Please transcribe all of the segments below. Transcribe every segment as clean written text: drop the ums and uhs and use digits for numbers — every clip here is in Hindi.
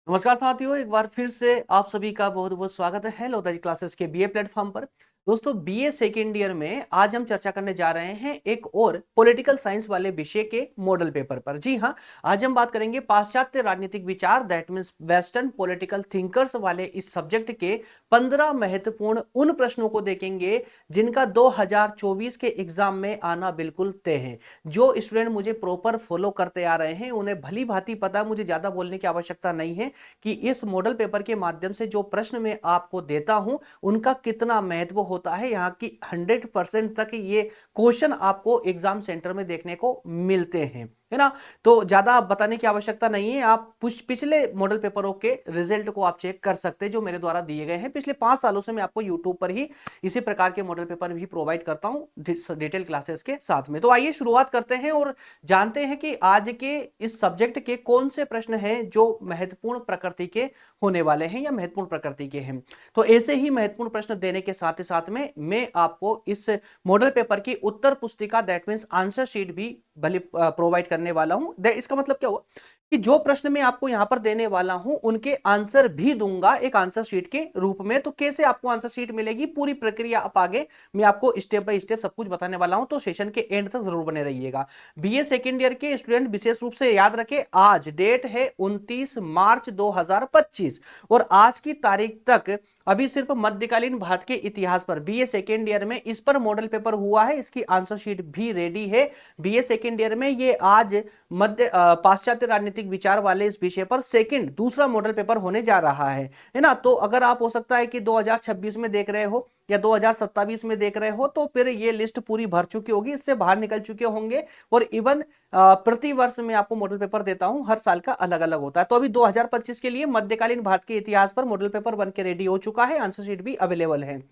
नमस्कार साथियों, एक बार फिर से आप सभी का बहुत बहुत स्वागत है लोताजी क्लासेस के बीए प्लेटफॉर्म पर। दोस्तों, बीए सेकेंड ईयर में आज हम चर्चा करने जा रहे हैं एक और पॉलिटिकल साइंस वाले विषय के मॉडल पेपर पर। जी हाँ, आज हम बात करेंगे पाश्चात्य राजनीतिक विचार, that means western political thinkers वाले इस सब्जेक्ट के 15 महत्वपूर्ण उन प्रश्नों को देखेंगे जिनका 2024 के एग्जाम में आना बिल्कुल तय है। जो स्टूडेंट मुझे प्रॉपर फॉलो करते आ रहे हैं उन्हें भली भांति पता है, मुझे ज्यादा बोलने की आवश्यकता नहीं है कि इस मॉडल पेपर के माध्यम से जो प्रश्न मैं आपको देता हूं उनका कितना महत्व होता है। यहां की 100% तक ये क्वेश्चन आपको एग्जाम सेंटर में देखने को मिलते हैं, है ना। तो ज्यादा बताने की आवश्यकता नहीं है, आप पिछले मॉडल पेपरों के रिजल्ट को आप चेक कर सकते हैं जो मेरे द्वारा दिए गए हैं। पिछले 5 सालों से मैं आपको यूट्यूब पर ही इसी प्रकार के मॉडल पेपर भी प्रोवाइड करता हूं डिटेल क्लासेस के साथ में। तो आइए शुरुआत करते हैं और जानते हैं कि आज के इस सब्जेक्ट के कौन से प्रश्न हैं जो महत्वपूर्ण प्रकृति के होने वाले हैं या महत्वपूर्ण प्रकृति के हैं। तो ऐसे ही महत्वपूर्ण प्रश्न देने के साथ ही साथ में मैं आपको इस मॉडल पेपर की उत्तर पुस्तिका, दैट मींस आंसर शीट भी भले प्रोवाइड करने वाला हूं। इसका मतलब क्या हुआ कि जो प्रश्न मैं आपको यहां पर देने वाला हूं उनके आंसर भी दूंगा एक आंसर शीट के रूप में। तो कैसे आपको आंसर शीट मिलेगी, पूरी प्रक्रिया आप आगे मैं आपको स्टेप बाय स्टेप सब कुछ बताने वाला हूं, तो सेशन के एंड तक जरूर बने रहिएगा। बीए सेकेंड ईयर के स्टूडेंट विशेष रूप से याद रखें, आज डेट है 29 मार्च 2025 और आज की तारीख तक अभी सिर्फ मध्यकालीन भारत के इतिहास पर बीए सेकेंड ईयर में इस पर मॉडल पेपर हुआ है। इसकी आंसर शीट भी रेडी है। बीए सेकेंड ईयर में ये आज पाश्चात्य राजनीतिक विचार वाले इस विषय पर दूसरा मॉडल पेपर होने जा रहा है ना। तो अगर आप हो सकता है कि 2026 में देख रहे हो या 2027 में देख रहे हो तो फिर ये लिस्ट पूरी भर चुकी होगी, इससे बाहर निकल चुके होंगे। और इवन प्रति वर्ष में आपको मॉडल पेपर देता हूं, हर साल का अलग अलग होता है। तो अभी 2025 के लिए मध्यकालीन भारत के इतिहास पर मॉडल पेपर बन के रेडी हो चुका है, आंसर शीट भी अवेलेबल है,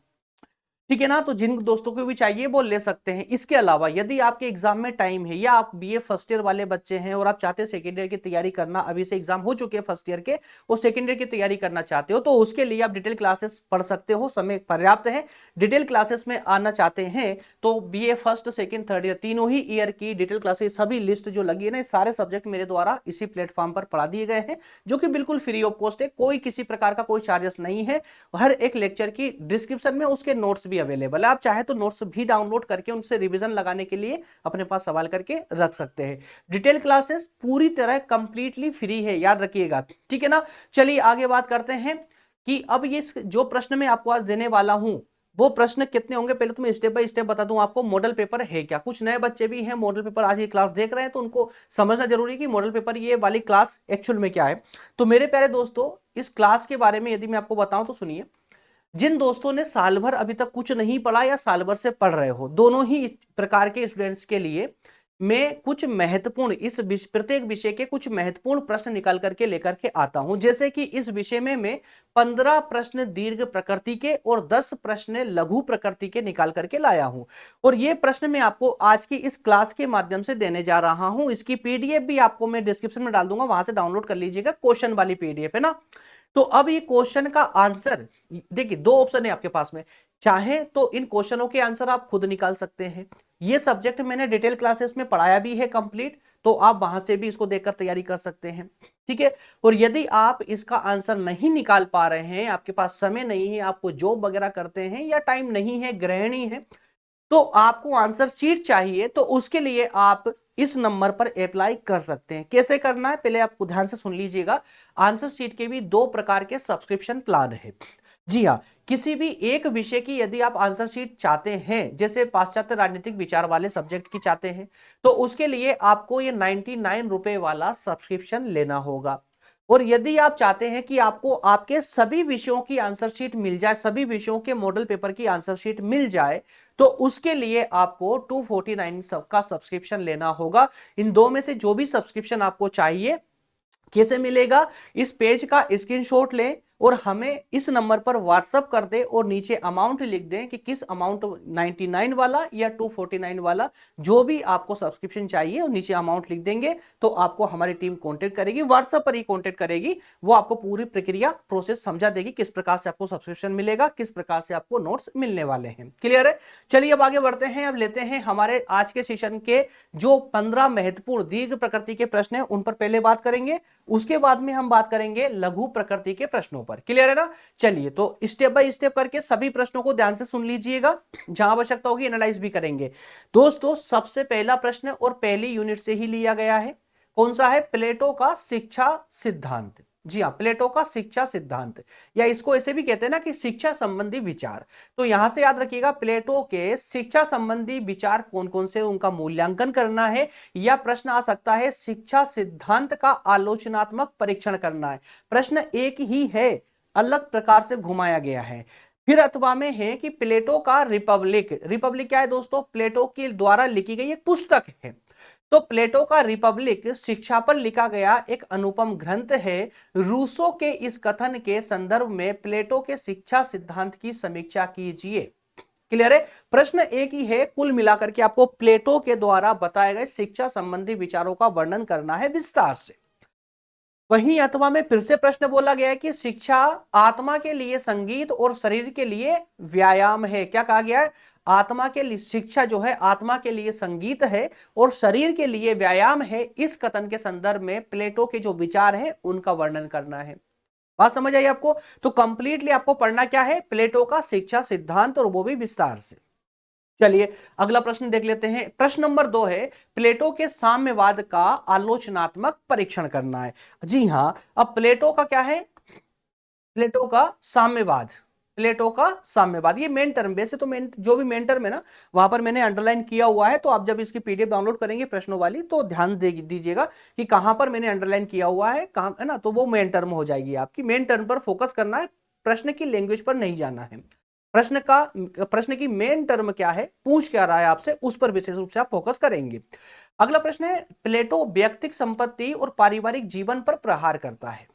ठीक है ना। तो जिन दोस्तों को भी चाहिए वो ले सकते हैं। इसके अलावा यदि आपके एग्जाम में टाइम है या आप बीए फर्स्ट ईयर वाले बच्चे हैं और आप चाहते हैं सेकेंड ईयर की तैयारी करना, अभी से एग्जाम हो चुके हैं फर्स्ट ईयर के और सेकेंड ईयर की तैयारी करना चाहते हो, तो उसके लिए आप डिटेल क्लासेस पढ़ सकते हो, समय पर्याप्त है। डिटेल क्लासेस में आना चाहते हैं तो BA first second third year तीनों ही ईयर की डिटेल क्लासेस, सभी लिस्ट जो लगी है ना, सारे सब्जेक्ट मेरे द्वारा इसी प्लेटफॉर्म पर पढ़ा दिए गए हैं, जो कि बिल्कुल फ्री ऑफ कॉस्ट है, कोई किसी प्रकार का कोई चार्जेस नहीं है। हर एक लेक्चर की डिस्क्रिप्शन में उसके नोट्स भी अवेलेबल है, आप चाहे तो नोट्स भी डाउनलोड करके उनसे रिवीजन लगाने के लिए अपने पास सवाल करके रख सकते हैं। डिटेल क्लासेस पूरी तरह कंप्लीटली फ्री है, याद रखिएगा, ठीक है ना। चलिए आगे बात करते हैं कि अब ये जो प्रश्न मैं आपको आज देने वाला हूं वो प्रश्न कितने होंगे। पहले तो मैं स्टेप बाय स्टेप बता दूं आपको मॉडल पेपर है क्या। कुछ नए बच्चे भी हैं मॉडल पेपर आज ये क्लास देख रहे हैं, तो उनको समझना जरूरी है कि मॉडल पेपर ये वाली क्लास एक्चुअल में क्या है। तो मेरे प्यारे दोस्तों, इस क्लास के बारे में यदि मैं आपको बताऊं तो सुनिए। जिन दोस्तों ने साल भर अभी तक कुछ नहीं पढ़ा या साल भर से पढ़ रहे हो, दोनों ही प्रकार के स्टूडेंट्स के लिए मैं कुछ महत्वपूर्ण प्रत्येक विषय के कुछ महत्वपूर्ण प्रश्न निकाल करके लेकर के आता हूं। जैसे कि इस विषय में मैं 15 प्रश्न दीर्घ प्रकृति के और 10 प्रश्न लघु प्रकृति के निकाल करके लाया हूं। और ये प्रश्न मैं आपको आज की इस क्लास के माध्यम से देने जा रहा हूं। इसकी पीडीएफ भी आपको मैं डिस्क्रिप्शन में डाल दूंगा, वहां से डाउनलोड कर लीजिएगा, क्वेश्चन वाली पीडीएफ है ना। तो अब ये क्वेश्चन का आंसर देखिए, दो ऑप्शन है आपके पास में, चाहे तो इन क्वेश्चनों के आंसर आप खुद निकाल सकते हैं। ये सब्जेक्ट मैंने डिटेल क्लासेस में पढ़ाया भी है कंप्लीट, तो आप वहां से भी इसको देखकर तैयारी कर सकते हैं, ठीक है। और यदि आप इसका आंसर नहीं निकाल पा रहे हैं, आपके पास समय नहीं है, आपको जॉब वगैरह करते हैं या टाइम नहीं है, गृहिणी है, तो आपको आंसर शीट चाहिए, तो उसके लिए आप इस नंबर पर अप्लाई कर सकते हैं। कैसे करना है पहले आपको ध्यान से सुन लीजिएगा। आंसर शीट के भी 2 प्रकार के सब्सक्रिप्शन प्लान है। जी हाँ, किसी भी एक विषय की यदि आप आंसर शीट चाहते हैं, जैसे पाश्चात्य राजनीतिक विचार वाले सब्जेक्ट की चाहते हैं, तो उसके लिए आपको ये 99 रुपए वाला सब्सक्रिप्शन लेना होगा। और यदि आप चाहते हैं कि आपको आपके सभी विषयों की आंसर शीट मिल जाए, सभी विषयों के मॉडल पेपर की आंसर शीट मिल जाए, तो उसके लिए आपको 249 का सब्सक्रिप्शन लेना होगा। इन दो में से जो भी सब्सक्रिप्शन आपको चाहिए, कैसे मिलेगा, इस पेज का स्क्रीनशॉट लें और हमें इस नंबर पर व्हाट्सअप कर दे और नीचे अमाउंट लिख दें कि किस अमाउंट 99 वाला या 249 वाला, जो भी आपको सब्सक्रिप्शन चाहिए और नीचे अमाउंट लिख देंगे तो आपको हमारी टीम कांटेक्ट करेगी, व्हाट्सएप पर ही कांटेक्ट करेगी। वो आपको पूरी प्रक्रिया प्रोसेस समझा देगी, किस प्रकार से आपको सब्सक्रिप्शन मिलेगा, किस प्रकार से आपको नोट्स मिलने वाले हैं। क्लियर है? चलिए अब आगे बढ़ते हैं। अब लेते हैं हमारे आज के सेशन के जो 15 महत्वपूर्ण दीर्घ प्रकृति के प्रश्न हैं उन पर पहले बात करेंगे, उसके बाद में हम बात करेंगे लघु प्रकृति के प्रश्नों पर। क्लियर है ना? चलिए तो स्टेप बाय स्टेप करके सभी प्रश्नों को ध्यान से सुन लीजिएगा, जहां आवश्यकता होगी एनालाइज भी करेंगे। दोस्तों सबसे पहला प्रश्न और पहली यूनिट से ही लिया गया है, कौन सा है? प्लेटो का शिक्षा सिद्धांत। जी हाँ, प्लेटो का शिक्षा सिद्धांत, या इसको ऐसे भी कहते हैं ना कि शिक्षा संबंधी विचार। तो यहां से याद रखिएगा प्लेटो के शिक्षा संबंधी विचार कौन कौन से, उनका मूल्यांकन करना है, या प्रश्न आ सकता है शिक्षा सिद्धांत का आलोचनात्मक परीक्षण करना है। प्रश्न एक ही है, अलग प्रकार से घुमाया गया है। फिर अथवा में है कि प्लेटो का रिपब्लिक। रिपब्लिक क्या है दोस्तों? प्लेटो के द्वारा लिखी गई एक पुस्तक है। तो प्लेटो का रिपब्लिक शिक्षा पर लिखा गया एक अनुपम ग्रंथ है। रूसो के इस कथन के संदर्भ में प्लेटो के शिक्षा सिद्धांत की समीक्षा कीजिए। क्लियर है? प्रश्न एक ही है, कुल मिलाकर के आपको प्लेटो के द्वारा बताए गए शिक्षा संबंधी विचारों का वर्णन करना है विस्तार से। वहीं अथवा में फिर से प्रश्न बोला गया है कि शिक्षा आत्मा के लिए संगीत और शरीर के लिए व्यायाम है। क्या कहा गया है? आत्मा के लिए शिक्षा जो है आत्मा के लिए संगीत है और शरीर के लिए व्यायाम है। इस कथन के संदर्भ में प्लेटो के जो विचार हैं उनका वर्णन करना है। बात समझ आई आपको? तो कंप्लीटली आपको पढ़ना क्या है? प्लेटो का शिक्षा सिद्धांत, और वो भी विस्तार से। चलिए अगला प्रश्न देख लेते हैं। प्रश्न नंबर 2 है, प्लेटो के साम्यवाद का आलोचनात्मक परीक्षण करना है। जी हां, अब प्लेटो का क्या है? प्लेटो का साम्यवाद। प्लेटो का साम्यवाद, ये मेन टर्म, वैसे तो मेन जो भी मेन टर्म है ना वहां पर मैंने अंडरलाइन किया हुआ है, तो आप जब इसकी पीडीएफ डाउनलोड करेंगे प्रश्नों वाली तो ध्यान दीजिएगा कि कहां पर मैंने अंडरलाइन किया हुआ है, कहां है ना, तो वो मेन टर्म हो जाएगी आपकी। मेन टर्म पर फोकस करना है, प्रश्न की लैंग्वेज पर नहीं जाना है। प्रश्न की मेन टर्म क्या है, पूछ क्या रहा है आपसे, उस पर विशेष रूप से आप फोकस करेंगे। अगला प्रश्न है, प्लेटो व्यक्तिगत संपत्ति और पारिवारिक जीवन पर प्रहार करता है।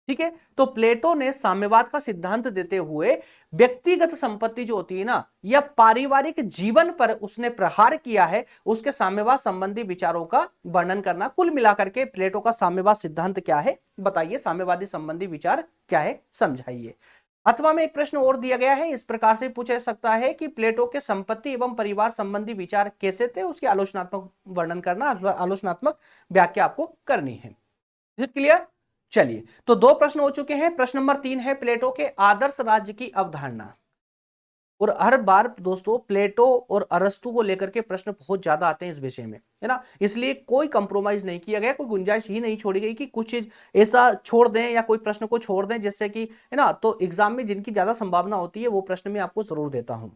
ठीक है, तो प्लेटो ने साम्यवाद का सिद्धांत देते हुए व्यक्तिगत संपत्ति जो होती है ना या पारिवारिक जीवन पर उसने प्रहार किया है, उसके साम्यवाद संबंधी विचारों का वर्णन करना। कुल मिलाकर के प्लेटो का साम्यवाद सिद्धांत क्या है बताइए, साम्यवादी संबंधी विचार क्या है समझाइए। अथवा में एक प्रश्न और दिया गया है, इस प्रकार से पूछा जा सकता है कि प्लेटो के संपत्ति एवं परिवार संबंधी विचार कैसे थे, उसकी आलोचनात्मक वर्णन करना, आलोचनात्मक व्याख्या आपको करनी है। क्लियर? चलिए तो दो प्रश्न हो चुके हैं। प्रश्न नंबर 3 है, प्लेटो के आदर्श राज्य की अवधारणा। और हर बार दोस्तों प्लेटो और अरस्तु को लेकर के प्रश्न बहुत ज्यादा आते हैं इस विषय में, है ना, इसलिए कोई कंप्रोमाइज नहीं किया गया, कोई गुंजाइश ही नहीं छोड़ी गई कि कुछ चीज ऐसा छोड़ दें या कोई प्रश्न को छोड़ दें जिससे कि, है ना, तो एग्जाम में जिनकी ज्यादा संभावना होती है वो प्रश्न में आपको जरूर देता हूं।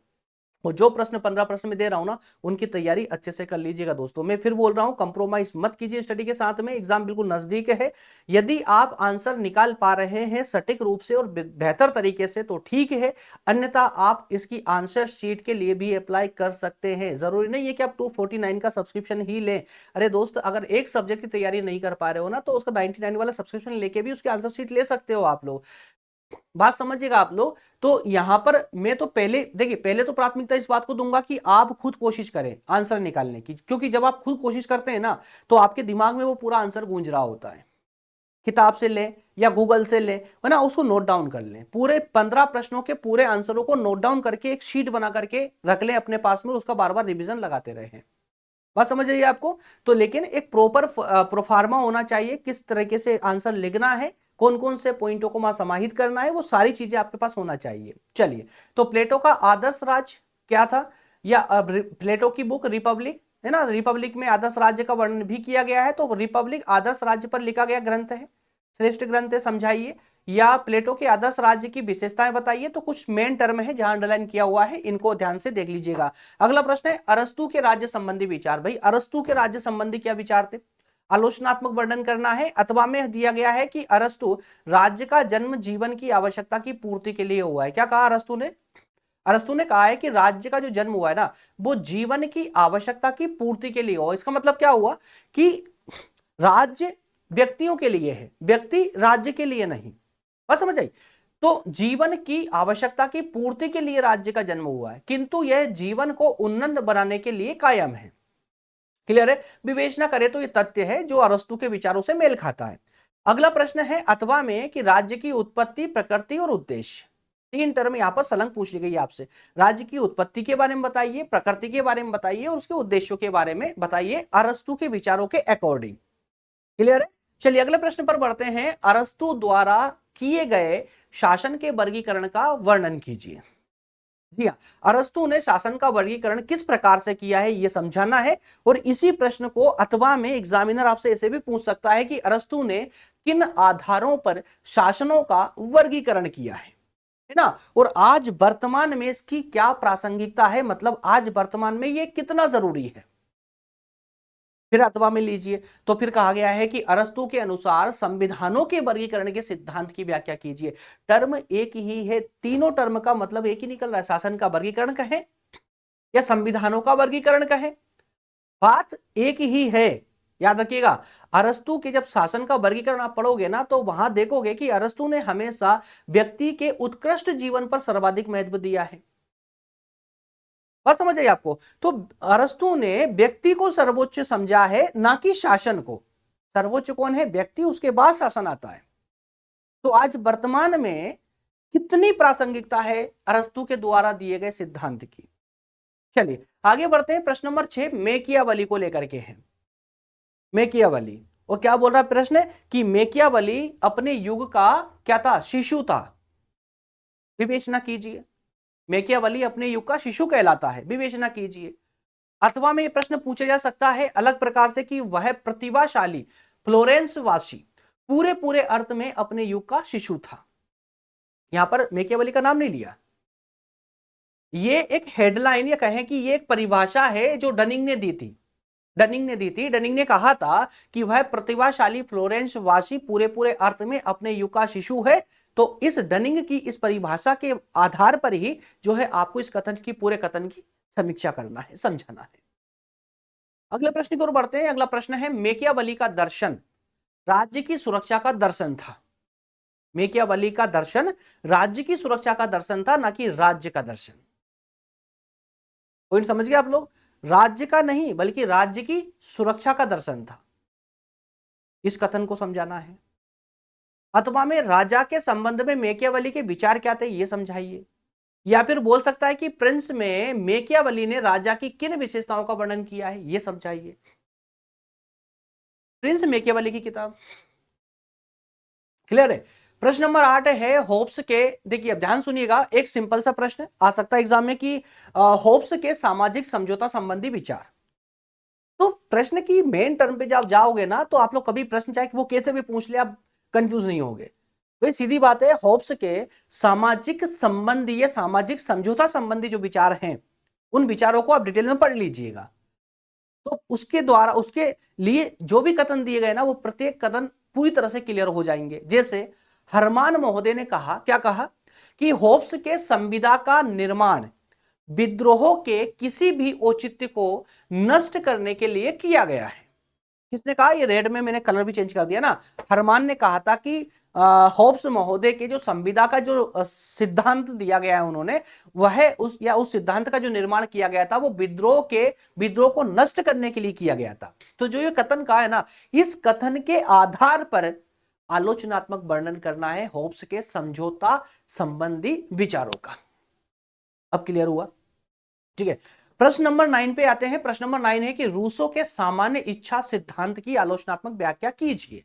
और जो प्रश्न 15 प्रश्न में दे रहा हूं ना, उनकी तैयारी अच्छे से कर लीजिएगा दोस्तों। मैं फिर बोल रहा हूं, कंप्रोमाइज मत कीजिए स्टडी के साथ में, एग्जाम बिल्कुल नजदीक है। यदि आप आंसर निकाल पा रहे हैं सटीक रूप से और बेहतर तरीके से तो ठीक है, अन्यथा आप इसकी आंसर शीट के लिए भी अप्लाई कर सकते हैं। जरूरी नहीं है कि आप 249 का सब्सक्रिप्शन ही लें। अरे दोस्त, अगर एक सब्जेक्ट की तैयारी नहीं कर पा रहे हो ना, तो उसका 99 वाला सब्सक्रिप्शन लेके भी उसकी आंसर शीट ले सकते हो आप लोग। बात समझिएगा आप लोग। तो यहां पर मैं तो पहले देखिए, पहले तो प्राथमिकता इस बात को दूंगा कि आप खुद कोशिश करें आंसर निकालने की, क्योंकि जब आप खुद कोशिश करते हैं ना तो आपके दिमाग में वो पूरा आंसर गूंज रहा होता है। किताब से ले या गूगल से ले, है ना, उसको नोट डाउन कर लें, पूरे 15 प्रश्नों के पूरे आंसरों को नोट डाउन करके एक शीट बना करके रख लें अपने पास में, उसका बार बार रिविजन लगाते रहें। बात समझ आइए आपको। तो लेकिन एक प्रॉपर प्रोफार्मा होना चाहिए, किस तरीके से आंसर लिखना है, कौन कौन से पॉइंटों को वहां समाहित करना है, वो सारी चीजें आपके पास होना चाहिए। चलिए, तो प्लेटो का आदर्श राज्य क्या था, या प्लेटो की बुक रिपब्लिक, है ना, रिपब्लिक में आदर्श राज्य का वर्णन भी किया गया है। तो रिपब्लिक आदर्श राज्य पर लिखा गया ग्रंथ है, श्रेष्ठ ग्रंथ है, समझाइए। या प्लेटो के आदर्श राज्य की विशेषताएं बताइए। तो कुछ मेन टर्म है जहां अंडरलाइन किया हुआ है, इनको ध्यान से देख लीजिएगा। अगला प्रश्न है, अरस्तु के राज्य संबंधी विचार। भाई अरस्तु के राज्य संबंधी क्या विचार थे, आलोचनात्मक वर्णन करना है। अथवा में दिया गया है कि अरस्तु राज्य का जन्म जीवन की आवश्यकता की पूर्ति के लिए हुआ है। क्या कहा अरस्तु ने? अरस्तु ने कहा है कि राज्य का जो जन्म हुआ है ना, वो जीवन की आवश्यकता की पूर्ति के लिए हुआ। इसका मतलब क्या हुआ कि राज्य व्यक्तियों के लिए है, व्यक्ति राज्य के लिए नहीं। बस समझ आई। तो जीवन की आवश्यकता की पूर्ति के लिए राज्य का जन्म हुआ है, किंतु यह जीवन को उन्नत बनाने के लिए कायम है। क्लियर है? विवेचना करें तो यह तथ्य है जो अरस्तु के विचारों से मेल खाता है। अगला प्रश्न है अथवा में कि राज्य की उत्पत्ति, प्रकृति और उद्देश्य। तीन टर्म यहां पर सलंग पूछ ली गई आपसे। राज्य की उत्पत्ति के बारे में बताइए, प्रकृति के बारे में बताइए और उसके उद्देश्यों के बारे में बताइए अरस्तु के विचारों के अकॉर्डिंग। क्लियर है? चलिए अगले प्रश्न पर बढ़ते हैं। अरस्तु द्वारा किए गए शासन के वर्गीकरण का वर्णन कीजिए। जी हाँ, अरस्तु ने शासन का वर्गीकरण किस प्रकार से किया है यह समझाना है। और इसी प्रश्न को अथवा में एग्जामिनर आपसे ऐसे भी पूछ सकता है कि अरस्तु ने किन आधारों पर शासनों का वर्गीकरण किया है ना। और आज वर्तमान में इसकी क्या प्रासंगिकता है, मतलब आज वर्तमान में यह कितना जरूरी है, फिर अथवा में लीजिए। तो फिर कहा गया है कि अरस्तु के अनुसार संविधानों के वर्गीकरण के सिद्धांत की व्याख्या कीजिए। टर्म एक ही है, तीनों टर्म का मतलब एक ही निकल रहा है। शासन का वर्गीकरण कहें या संविधानों का वर्गीकरण कहें, बात एक ही है। याद रखिएगा, अरस्तु के जब शासन का वर्गीकरण आप पढ़ोगे ना तो वहां देखोगे कि अरस्तु ने हमेशा व्यक्ति के उत्कृष्ट जीवन पर सर्वाधिक महत्व दिया है। बात समझ आई आपको? तो अरस्तु ने व्यक्ति को सर्वोच्च समझा है, ना कि शासन को। सर्वोच्च कौन है? व्यक्ति, उसके बाद शासन आता है। तो आज वर्तमान में कितनी प्रासंगिकता है अरस्तु के द्वारा दिए गए सिद्धांत की। चलिए आगे बढ़ते हैं। प्रश्न नंबर 6 मेकियावली को लेकर के है। मेकियावली, और क्या बोल रहा है प्रश्न कि मेकियावली अपने युग का क्या था? शिशु था। विवेचना कीजिए। मेकियावली अपने युग का शिशु कहलाता है, विवेचना कीजिए। अथवा में यह प्रश्न पूछा जा सकता है अलग प्रकार से कि वह प्रतिभाशाली फ्लोरेंस वासी पूरे पूरे अर्थ में अपने युग का शिशु था। यहां पर मेकियावली का नाम नहीं लिया। ये एक हेडलाइन या कहें कि ये एक परिभाषा है जो डनिंग ने दी थी। डनिंग ने कहा था कि वह प्रतिभाशाली फ्लोरेंस वासी पूरे पूरे अर्थ में अपने युग का शिशु है। तो इस डनिंग की इस परिभाषा के आधार पर ही जो है आपको इस कथन की, पूरे कथन की समीक्षा करना है, समझाना है। अगले प्रश्न की ओर बढ़ते हैं। अगला प्रश्न है मेकियावली का दर्शन राज्य की सुरक्षा का दर्शन था। मेकियावली का दर्शन राज्य की सुरक्षा का दर्शन था, ना कि राज्य का दर्शन। पॉइंट समझ गए आप लोग? राज्य का नहीं बल्कि राज्य की सुरक्षा का दर्शन था। इस कथन को समझाना है। अथवा में राजा के संबंध में मेकियावली के विचार क्या थे ये समझाइए। या फिर बोल सकता है कि प्रिंस में मेकियावली ने राजा की किन विशेषताओं का वर्णन किया है ये समझाइए। प्रिंस मेकियावली की किताब। क्लियर है? प्रश्न नंबर 8 है होब्स के। देखिए अब ध्यान सुनिएगा, एक सिंपल सा प्रश्न आ सकता है एग्जाम में कि होब्स के सामाजिक समझौता संबंधी विचार। तो प्रश्न की मेन टर्म पे जब जाओगे ना तो आप लोग कभी प्रश्न चाहे वो कैसे भी पूछ ले आप कंफ्यूज नहीं होगे। तो सीधी बात है, होब्स के सामाजिक संबंधी या सामाजिक समझौता संबंधी जो विचार हैं उन विचारों को आप डिटेल में पढ़ लीजिएगा। तो उसके द्वारा, उसके लिए जो भी कथन दिए गए ना वो प्रत्येक कथन पूरी तरह से क्लियर हो जाएंगे। जैसे हरमान महोदय ने कहा, क्या कहा कि होब्स के संविदा का निर्माण विद्रोह के किसी भी औचित्य को नष्ट करने के लिए किया गया है। किसने कहा? ये रेड में मैंने कलर भी चेंज कर दिया ना। हरमान ने कहा था कि होब्स महोदय के जो संविदा का जो सिद्धांत दिया गया है उन्होंने, वह उस सिद्धांत का जो निर्माण किया गया था वो विद्रोह को नष्ट करने के लिए किया गया था। तो जो ये कथन कहा है ना, इस कथन के आधार पर आलोचनात्मक वर्णन करना है होब्स के समझौता संबंधी विचारों का। अब क्लियर हुआ? ठीक है, प्रश्न नंबर 9 पे आते हैं। प्रश्न नंबर 9 है कि रूसो के सामान्य इच्छा सिद्धांत की आलोचनात्मक व्याख्या कीजिए।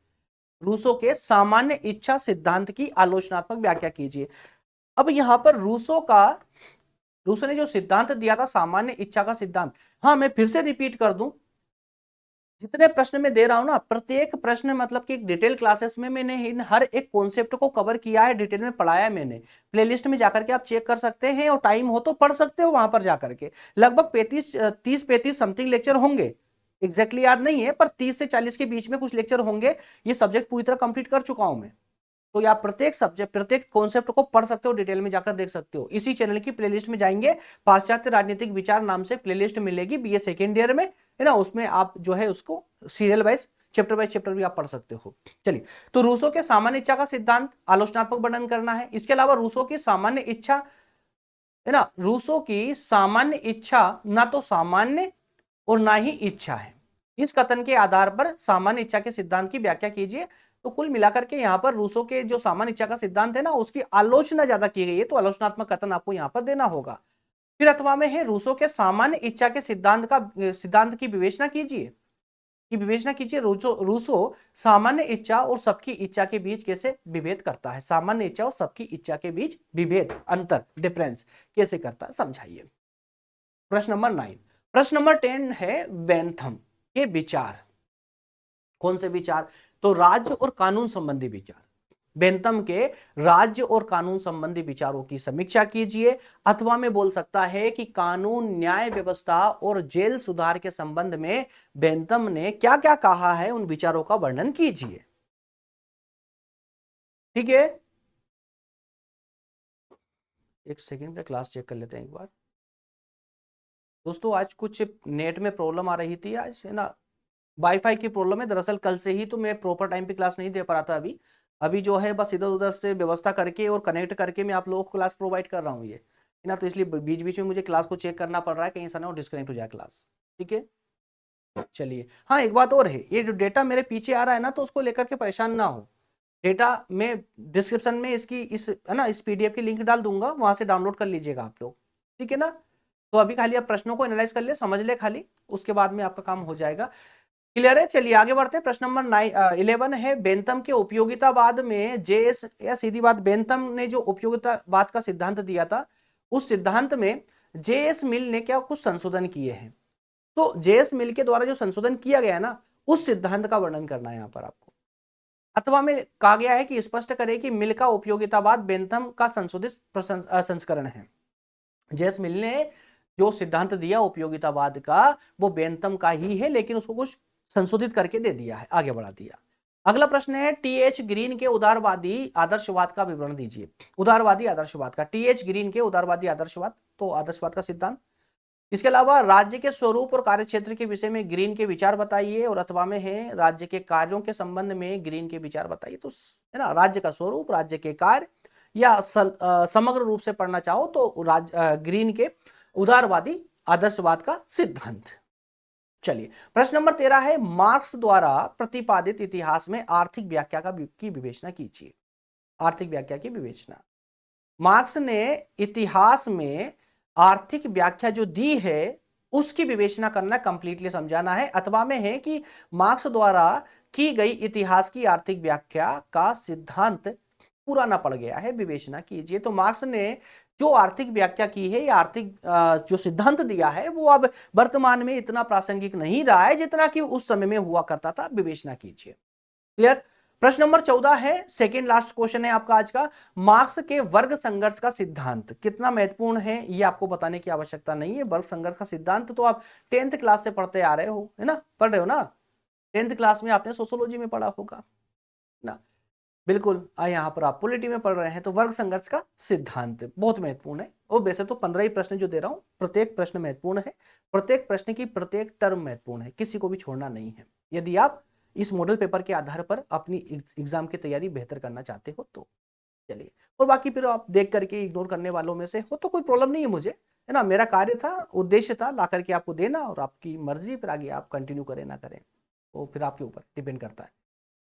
रूसो के सामान्य इच्छा सिद्धांत की आलोचनात्मक व्याख्या कीजिए। अब यहां पर रूसो ने जो सिद्धांत दिया था सामान्य इच्छा का सिद्धांत, हाँ मैं फिर से रिपीट कर दूं, जितने प्रश्न में दे रहा हूं ना प्रत्येक प्रश्न मतलब कि एक डिटेल क्लासेस में मैंने इन हर एक कॉन्सेप्ट को कवर किया है, डिटेल में पढ़ाया है मैंने। प्लेलिस्ट में जाकर के आप चेक कर सकते हैं और टाइम हो तो पढ़ सकते हो वहां पर जाकर के। लगभग 30-35 समथिंग लेक्चर होंगे, एग्जैक्टली याद नहीं है पर 30 से 40 के बीच में कुछ लेक्चर होंगे। ये सब्जेक्ट पूरी तरह कंप्लीट कर चुका हूं मैं। तो आप प्रत्येक सब्जेक्ट, प्रत्येक कॉन्सेप्ट को पढ़ सकते हो, डिटेल में जाकर देख सकते हो। इसी चैनल की प्लेलिस्ट में जाएंगे, पाश्चात्य राजनीतिक विचार नाम से प्लेलिस्ट मिलेगी बीए सेकेंड ईयर में, है ना। उसमें आप जो है उसको serial wise chapter by chapter भी आप पढ़ सकते हो। चलिए, तो रूसो के सामान्य इच्छा का सिद्धांत आलोचनात्मक वर्णन करना है। इसके अलावा रूसो की सामान्य इच्छा है ना, रूसो की सामान्य इच्छा ना तो सामान्य और ना ही इच्छा है, इस कथन के आधार पर सामान्य इच्छा के सिद्धांत की व्याख्या कीजिए। तो कुल मिलाकर के यहाँ पर रूसो के जो सामान्य इच्छा का सिद्धांत है ना, उसकी आलोचना ज्यादा की गई है, तो आलोचनात्मक कथन आपको यहाँ पर देना होगा। फिर अथवा में है रूसो के सामान्य इच्छा के सिद्धांत की विवेचना कीजिए, रूसो सामान्य इच्छा और सबकी इच्छा के बीच कैसे विभेद करता है, सामान्य इच्छा और सबकी इच्छा के बीच विभेद, अंतर, डिफरेंस कैसे करता है, समझाइए। प्रश्न नंबर 9। प्रश्न नंबर 10 है बेंथम के विचार। कौन से विचार? तो राज्य और कानून संबंधी विचार। बेंथम के राज्य और कानून संबंधी विचारों की समीक्षा कीजिए। अथवा में बोल सकता है कि कानून, न्याय व्यवस्था और जेल सुधार के संबंध में बेंथम ने क्या क्या कहा है, उन विचारों का वर्णन कीजिए। ठीक है, एक सेकंड पे क्लास चेक कर लेते हैं एक बार। दोस्तों आज कुछ नेट में प्रॉब्लम आ रही थी, आज है ना वाईफाई की प्रॉब्लम है दरअसल। कल से ही तो मैं प्रॉपर टाइम पे क्लास नहीं दे पा रहा था। अभी जो है बस इधर उधर से व्यवस्था करके और कनेक्ट करके मैं आप लोगों को क्लास प्रोवाइड कर रहा हूँ ये, है ना। तो इसलिए बीच बीच में मुझे क्लास को चेक करना पड़ रहा है, कहीं ऐसा ना हो डिस्कनेक्ट हो जाए क्लास। ठीक है, चलिए। हाँ, एक बात और है, ये जो डेटा मेरे पीछे आ रहा है ना, तो उसको लेकर के परेशान ना हो। डेटा मैं डिस्क्रिप्शन में इसकी इस है ना इस पीडीएफ की लिंक डाल दूंगा, वहां से डाउनलोड कर लीजिएगा आप लोग। ठीक है ना। तो अभी खाली आप प्रश्नों को एनालाइज कर ले, समझ ले खाली, उसके बाद में आपका काम हो जाएगा। क्लियर है। चलिए आगे बढ़ते हैं। प्रश्न नंबर 11 है बेंथम के उपयोगितावाद में जेएस, या सीधी बात, बेंथम ने जो उपयोगितावाद का सिद्धांत दिया था, उस सिद्धांत में जेएस मिल ने क्या कुछ संशोधन किए हैं। तो जेएस मिल के द्वारा जो संशोधन किया गया ना, उस सिद्धांत का वर्णन करना है यहां पर आपको। अथवा में कहा गया है कि स्पष्ट करें कि मिल का उपयोगितावाद बेंथम का संशोधित संस्करण है। जेएस मिल ने जो सिद्धांत दिया उपयोगितावाद का, वो बेंथम का ही है, लेकिन उसको कुछ संशोधित करके दे दिया है, आगे बढ़ा दिया। अगला प्रश्न है टीएच ग्रीन के उदारवादी आदर्शवाद का विवरण दीजिए। उदारवादी आदर्शवाद का, टीएच ग्रीन के उदारवादी आदर्शवाद, तो आदर्शवाद का सिद्धांत। इसके अलावा राज्य के स्वरूप और कार्यक्षेत्र के विषय में ग्रीन के विचार बताइए, और अथवा में है राज्य के कार्यों के संबंध में ग्रीन के विचार बताइए। तो है ना, राज्य का स्वरूप, राज्य के कार्य, या समग्र रूप से पढ़ना चाहो तो ग्रीन के उदारवादी आदर्शवाद का सिद्धांत। चलिए, प्रश्न नंबर 13 है मार्क्स द्वारा प्रतिपादित इतिहास में आर्थिक व्याख्या की विवेचना कीजिए। आर्थिक व्याख्या की विवेचना। मार्क्स ने इतिहास में आर्थिक व्याख्या जो दी है, उसकी विवेचना करना, कंप्लीटली समझाना है। अथवा में है कि मार्क्स द्वारा की गई इतिहास की आर्थिक व्याख्या का सिद्धांत पुराना पड़ गया है, विवेचना कीजिए। तो मार्क्स ने जो आर्थिक व्याख्या की है, या आर्थिक जो सिद्धांत दिया है, वो अब वर्तमान में इतना प्रासंगिक नहीं रहा है जितना कि उस समय में हुआ करता था, विवेचना कीजिए। क्लियर। प्रश्न नंबर 14 है, सेकेंड लास्ट क्वेश्चन है आपका आज का। मार्क्स के वर्ग संघर्ष का सिद्धांत कितना महत्वपूर्ण है, ये आपको बताने की आवश्यकता नहीं है। वर्ग संघर्ष का सिद्धांत तो आप 10th क्लास से पढ़ते आ रहे हो, है ना, पढ़ रहे हो ना, 10th क्लास में आपने सोशियोलॉजी में पढ़ा होगा ना। बिल्कुल, यहाँ पर आप पॉलिटी में पढ़ रहे हैं, तो वर्ग संघर्ष का सिद्धांत बहुत महत्वपूर्ण है। और वैसे तो 15 ही प्रश्न जो दे रहा हूं, प्रत्येक प्रश्न महत्वपूर्ण है, प्रत्येक प्रश्न की प्रत्येक टर्म महत्वपूर्ण है, किसी को भी छोड़ना नहीं है, यदि आप इस मॉडल पेपर के आधार पर अपनी एग्जाम की तैयारी बेहतर करना चाहते हो तो। चलिए, और बाकी फिर आप देख करके इग्नोर करने वालों में से हो तो कोई प्रॉब्लम नहीं है मुझे, है ना। मेरा कार्य था, उद्देश्य था ला करके आपको देना, और आपकी मर्जी, फिर आगे आप कंटिन्यू करें ना करें तो फिर आपके ऊपर डिपेंड करता है।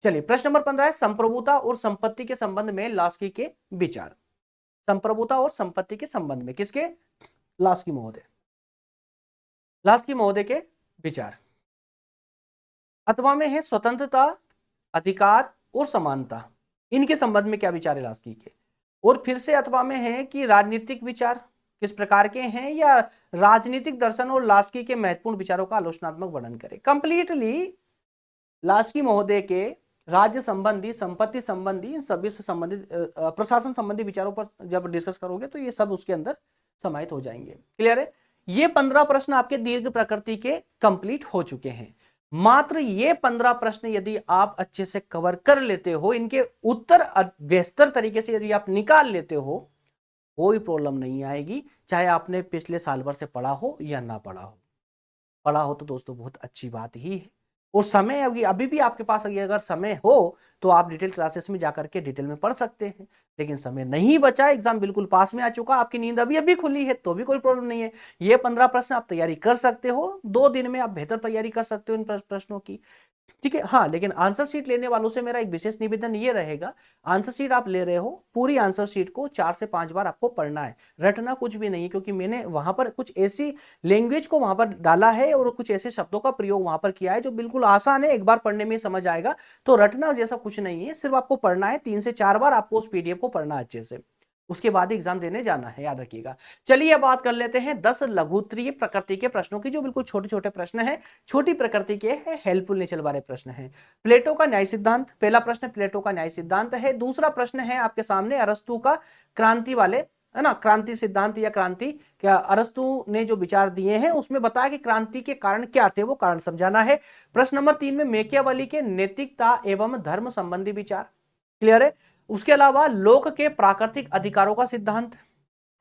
चलिए, प्रश्न नंबर 15 है संप्रभुता और संपत्ति के संबंध में लास्की के विचार। संप्रभुता और संपत्ति के संबंध में किसके? लास्की महोदय, लास्की महोदय के विचार। अथवा में है स्वतंत्रता, अधिकार और समानता, इनके संबंध में क्या विचार है लास्की के। और फिर से अथवा में है कि राजनीतिक विचार किस प्रकार के हैं, या राजनीतिक दर्शन और लास्की के महत्वपूर्ण विचारों का आलोचनात्मक वर्णन करें। कंप्लीटली लास्की महोदय के राज्य संबंधी, संपत्ति संबंधी, सभी से संबंधित प्रशासन संबंधी विचारों पर जब डिस्कस करोगे तो ये सब उसके अंदर समाहित हो जाएंगे। क्लियर है। ये 15 प्रश्न आपके दीर्घ प्रकृति के कंप्लीट हो चुके हैं। मात्र ये 15 प्रश्न यदि आप अच्छे से कवर कर लेते हो, इनके उत्तर बेहतर तरीके से यदि आप निकाल लेते हो, कोई प्रॉब्लम नहीं आएगी, चाहे आपने पिछले साल भर से पढ़ा हो या ना पढ़ा हो। पढ़ा हो तो दोस्तों बहुत अच्छी बात ही है, और समय अभी अभी भी आपके पास अगर समय हो तो आप डिटेल क्लासेस में जाकर के डिटेल में पढ़ सकते हैं, लेकिन समय नहीं बचा, एग्जाम बिल्कुल पास में आ चुका, आपकी नींद अभी अभी खुली है तो भी कोई प्रॉब्लम नहीं है। ये 15 प्रश्न आप तैयारी कर सकते हो, 2 दिन में आप बेहतर तैयारी कर सकते हो इन प्रश्नों की। ठीक है, हाँ, लेकिन आंसर शीट लेने वालों से मेरा एक विशेष निवेदन ये रहेगा, आंसर शीट आप ले रहे हो, पूरी आंसर शीट को 4 से 5 बार आपको पढ़ना है, रटना कुछ भी नहीं है, क्योंकि मैंने वहां पर कुछ ऐसी लैंग्वेज को वहां पर डाला है और कुछ ऐसे शब्दों का प्रयोग वहां पर किया है जो बिल्कुल आसान है, एक बार पढ़ने में समझ आएगा। तो रटना जैसा कुछ नहीं है, सिर्फ आपको पढ़ना है, 3 से 4 बार आपको उस पीडीएफ को पढ़ना अच्छे से, उसके बाद एग्जाम देने जाना है, याद रखिएगा। चलिए बात कर लेते हैं 10 लघुत्तरीय प्रकृति के प्रश्नों की, जो बिल्कुल छोटे छोटे प्रश्न हैं, छोटी प्रकृति के हैं, हेल्पफुल नेचर वाले प्रश्न हैं। प्लेटो का न्याय सिद्धांत, पहला प्रश्न प्लेटो का न्याय सिद्धांत है। दूसरा प्रश्न है आपके सामने अरस्तु का क्रांति वाले, है ना, क्रांति सिद्धांत या क्रांति, क्या अरस्तु ने जो विचार दिए हैं उसमें बताया कि क्रांति के कारण क्या थे, वो कारण समझाना है। प्रश्न नंबर 3 में मैकियावेली के नैतिकता एवं धर्म संबंधी विचार, क्लियर है। उसके अलावा लोक के प्राकृतिक अधिकारों का सिद्धांत,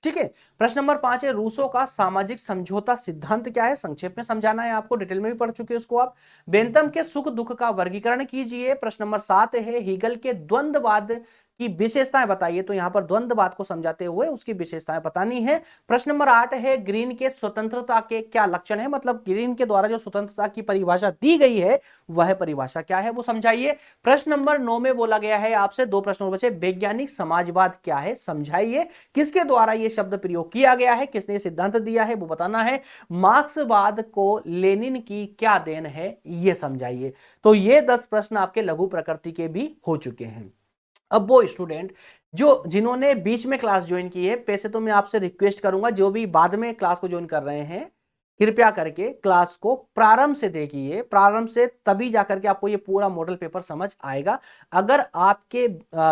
ठीक है। प्रश्न नंबर 5 है रूसो का सामाजिक समझौता सिद्धांत क्या है, संक्षेप में समझाना है आपको, डिटेल में भी पढ़ चुके हैं उसको आप। बेंथम के सुख दुख का वर्गीकरण कीजिए। प्रश्न नंबर 7 है हीगल के द्वंद्ववाद की विशेषताएं बताइए, तो यहां पर द्वंद्ववाद को समझाते हुए उसकी विशेषताएं बतानी है। प्रश्न नंबर 8 है ग्रीन के स्वतंत्रता के क्या लक्षण है, मतलब ग्रीन के द्वारा जो स्वतंत्रता की परिभाषा दी गई है वह परिभाषा क्या है वो समझाइए। प्रश्न नंबर 9 में बोला गया है आपसे, 2 प्रश्न बचे, वैज्ञानिक समाजवाद क्या है समझाइए, किसके द्वारा यह शब्द प्रयोग किया गया है, किसने सिद्धांत दिया है वो बताना है। मार्क्सवाद को लेनिन की क्या देन है यह समझाइए। तो ये 10 प्रश्न आपके लघु प्रकृति के भी हो चुके हैं। अब वो स्टूडेंट जो जिन्होंने बीच में क्लास ज्वाइन की है, पैसे तो मैं आपसे रिक्वेस्ट करूंगा जो भी बाद में क्लास को ज्वाइन कर रहे हैं, कृपया करके क्लास को प्रारंभ से देखिए, प्रारंभ से, तभी जाकर के आपको ये पूरा मॉडल पेपर समझ आएगा। अगर आपके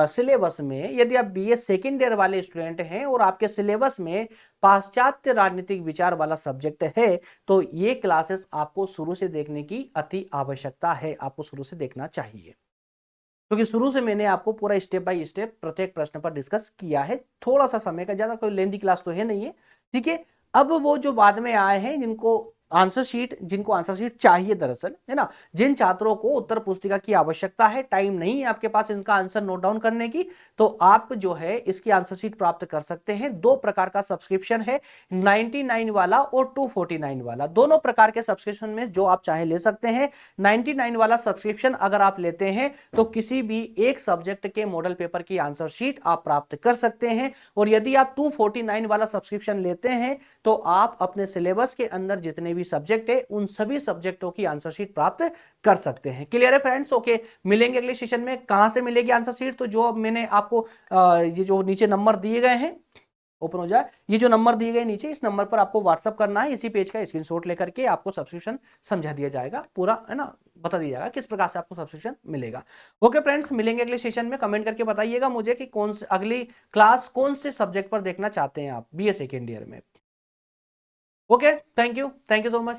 सिलेबस में, यदि आप बीए सेकेंड ईयर वाले स्टूडेंट हैं और आपके सिलेबस में पाश्चात्य राजनीतिक विचार वाला सब्जेक्ट है, तो ये क्लासेस आपको शुरू से देखने की अति आवश्यकता है, आपको शुरू से देखना चाहिए, क्योंकि शुरू से मैंने आपको पूरा स्टेप बाय स्टेप प्रत्येक प्रश्न पर डिस्कस किया है। थोड़ा सा समय का, ज्यादा कोई लेंदी क्लास तो है नहीं है, ठीक है। अब वो जो बाद में आए हैं जिनको आंसर शीट चाहिए दरअसल, है ना, जिन छात्रों को उत्तर पुस्तिका की आवश्यकता है, टाइम नहीं है आपके पास इनका आंसर नोट डाउन करने की, तो आप जो है इसकी आंसर शीट प्राप्त कर सकते हैं। 2 प्रकार का सब्सक्रिप्शन है, 99 वाला और 249 वाला, दोनों प्रकार के सब्सक्रिप्शन में जो आप चाहे ले सकते हैं। 99 वाला सब्सक्रिप्शन अगर आप लेते हैं तो किसी भी एक सब्जेक्ट के मॉडल पेपर की आंसर शीट आप प्राप्त कर सकते हैं, और यदि आप 249 वाला सब्सक्रिप्शन लेते हैं तो आप अपने सिलेबस के अंदर जितने भी सब्जेक्ट है उन सभी सब्जेक्टों की आंसर शीट प्राप्त कर सकते हैं। क्लियर है फ्रेंड्स? ओके, मिलेंगे अगले सेशन में। कहां से मिलेगी आंसर शीट? तो जो अब मैंने आपको ये जो नीचे नंबर दिए गए हैं, ओपन हो जाए, ये जो नंबर दिए गए नीचे, इस नंबर पर आपको व्हाट्सअप करना है, इसी पेज का स्क्रीनशॉट लेकर के आपको सब्सक्रिप्शन समझा दिया जाएगा, पूरा, है ना, बता दिया जाएगा किस प्रकार से आपको सब्सक्रिप्शन मिलेगा। ओके फ्रेंड्स, मिलेंगे अगले सेशन में। कमेंट करके बताइएगा मुझे कि कौन से अगली क्लास कौन से सब्जेक्ट पर देखना चाहते हैं आप बीए सेकेंड ईयर में। Okay, thank you so much.